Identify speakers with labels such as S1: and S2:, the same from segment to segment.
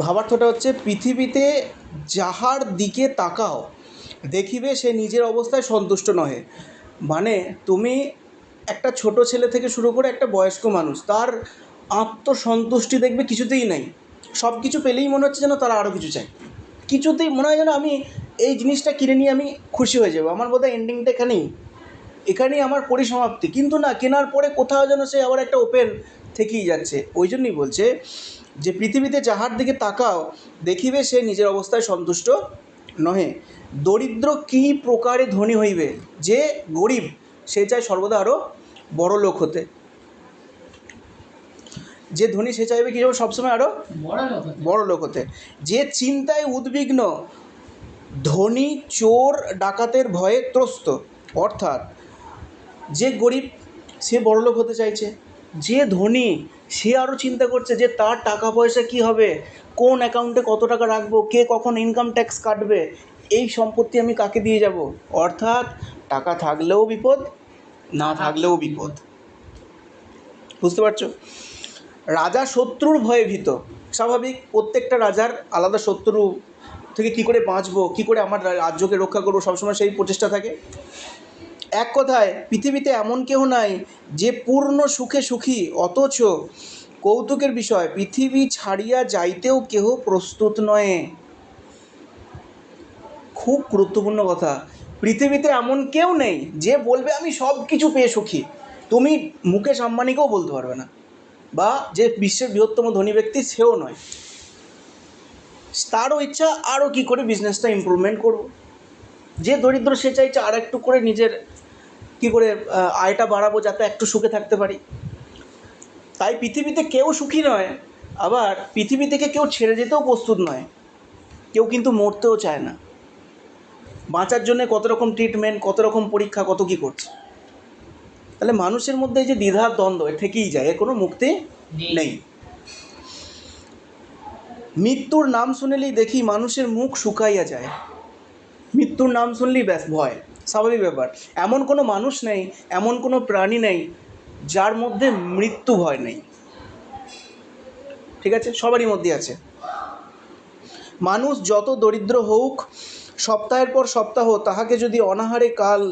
S1: ভাবার্থটা হচ্ছে পৃথিবীতে যাহার দিকে তাকাও দেখিবে সে নিজের অবস্থায় সন্তুষ্ট নহে। মানে তুমি একটা ছোট ছেলে থেকে শুরু করে একটা বয়স্ক মানুষ, তার আত্মসন্তুষ্টি দেখবে কিছুতেই নেই। সব কিছু পেলেই মনে হচ্ছে যেন তারা আরও কিছু চাই, কিছুতেই মনে হয় যেন আমি এই জিনিসটা কিনে নিয়ে আমি খুশি হয়ে যাবো, আমার বোধহয় এন্ডিংটা এখানেই আমার পরিসমাপ্তি। কিন্তু না, কেনার পরে কোথাও যেন সে আবার একটা ওপেন থেকেই যাচ্ছে। ওই জন্যই বলছে যে পৃথিবীতে যাহার দিকে তাকাও দেখিবে সে নিজের অবস্থায় সন্তুষ্ট নহে। দরিদ্র কী প্রকারে ধনী হইবে? যে গরিব সে চায় সর্বদা আরও বড় লোক হতে। যে ধনী সে চাইবে কী যেমন সবসময় আরও বড় লোক হতে। যে চিন্তায় উদ্বিগ্ন ধনী চোর ডাকাতের ভয়ে ত্রস্ত। অর্থাৎ যে গরিব সে বড়লোক হতে চাইছে, যে ধনী সে আরও চিন্তা করছে যে তার টাকা পয়সা কী হবে, কোন অ্যাকাউন্টে কত টাকা রাখবো, কে কখন ইনকাম ট্যাক্স কাটবে, এই সম্পত্তি আমি কাকে দিয়ে যাব। অর্থাৎ টাকা থাকলেও বিপদ, না থাকলেও বিপদ। বুঝতে পারছো? রাজা শত্রুর ভয়ে ভীত। স্বাভাবিক, প্রত্যেকটা রাজার আলাদা শত্রু থেকে কী করে বাঁচবো, কী করে আমার রাজ্যকে রক্ষা করবো, সবসময় সেই প্রচেষ্টা থাকে। এক কথায় পৃথিবীতে এমন কেউ নাই যে পূর্ণ সুখে সুখী, অথচ কৌতুকের বিষয় পৃথিবী ছাড়িয়া যাইতেও কেহ প্রস্তুত নয়। খুব গুরুত্বপূর্ণ কথা। পৃথিবীতে এমন কেউ নেই যে বলবে আমি সব কিছু পেয়ে সুখী। তুমি মুকেশ আম্বানিকেও বলতে পারবে না, বা যে বিশ্বের বৃহত্তম ধনী ব্যক্তি সেও নয়। তারও ইচ্ছা আরও কী করে বিজনেসটা ইমপ্রুভমেন্ট করব। যে দরিদ্র সে চাইছে আর একটু করে নিজের কী করে আয়টা বাড়াবো যাতে একটু সুখে থাকতে পারি। তাই পৃথিবীতে কেউ সুখী নয়, আবার পৃথিবী থেকে কেউ ছেড়ে যেতেও প্রস্তুত নয়। কেউ কিন্তু মরতেও চায় না। বাঁচার জন্যে কত রকম ট্রিটমেন্ট, কত রকম পরীক্ষা, কত কী করছে। তাহলে মানুষের মধ্যে এই যে দ্বিধার দ্বন্দ্ব থেকেই যায়, এর কোনো মুক্তি নেই। মৃত্যুর নাম শুনলেই দেখি মানুষের মুখ শুকাইয়া যায়। মৃত্যুর নাম শুনলেই ব্যাস ভয়, স্বাভাবিক ব্যাপার। এমন কোনো মানুষ নেই, এমন কোনো প্রাণী নেই যার মধ্যে মৃত্যু ভয় নেই। ঠিক আছে, সবারই মধ্যে আছে। মানুষ যত দরিদ্র হোক, সপ্তাহের পর সপ্তাহ তাহাকে যদি অনাহারে কাল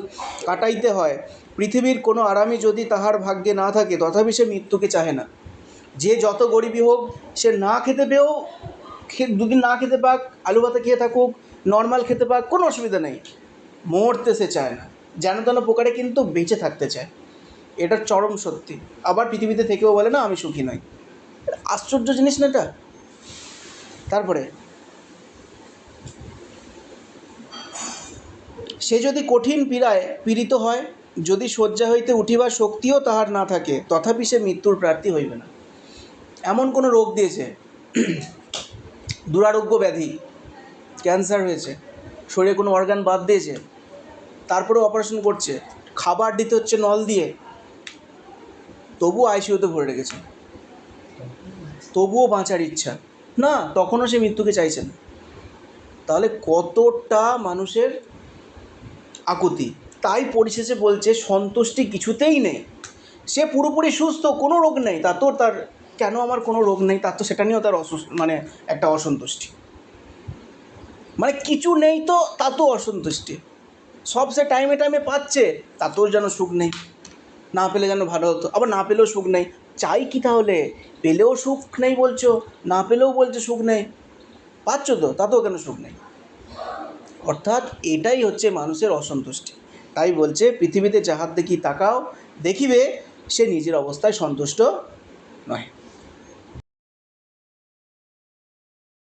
S1: কাটাইতে হয়, পৃথিবীর কোনো আরামই যদি তাহার ভাগ্যে না থাকে, তথাপি সে মৃত্যুকে চাহে না। যে যত গরিবই হোক, সে না খেতে পেয়েও দুদিন না খেতে পাক, আলু ভাতে খেয়ে থাকুক, নর্মাল খেতে পাক, কোনো অসুবিধা নেই, মরতে সে চায় না। যেন তেন প্রকারে কিন্তু বেঁচে থাকতে চায়। এটা চরম সত্যি। আবার পৃথিবীতে থেকেও বলে না আমি সুখী নই। আশ্চর্য জিনিস না এটা। তারপরে সে যদি কঠিন পীড়ায় পীড়িত হয়, যদি শয্যা হইতে উঠিবার শক্তিও তাহার না থাকে, তথাপি সে মৃত্যুর প্রার্থী হইবে না। এমন কোনো রোগ দিয়েছে, দুরারোগ্য ব্যাধি, ক্যান্সার হয়েছে, শরীরে কোনো অর্গান বাদ দিয়েছে, তারপরেও অপারেশন করছে, খাবার দিতে হচ্ছে নল দিয়ে, তবুও আইসিইউতে ভরে রেখেছে, তবুও বাঁচার ইচ্ছা না, তখনও সে মৃত্যুকে চাইছে না। তাহলে কতটা মানুষের আকুতি। তাই পরিশেষে বলছে সন্তুষ্টি কিছুতেই নেই। সে পুরোপুরি সুস্থ, কোনো রোগ নেই, তার কেন আমার কোনো রোগ নেই, তার তো সেটা নিয়েও তার মানে একটা অসন্তুষ্টি। মানে কিছু নেই তো তাতেও অসন্তুষ্টি, সব সে টাইমে টাইমে পাচ্ছে তাতেও যেন সুখ নেই, না পেলে যেন ভালো হতো, আবার না পেলেও সুখ নেই। চাই কি তাহলে? পেলেও সুখ নেই বলছো, না পেলেও বলছো সুখ নেই, পাচ্ছ তো তাতেও কেন সুখ নেই? অর্থাৎ এটাই হচ্ছে মানুষের অসন্তুষ্টি। তাই বলছে পৃথিবীতে যাহার দেখি তাকাও দেখিবে সে নিজের অবস্থায় সন্তুষ্ট নয়।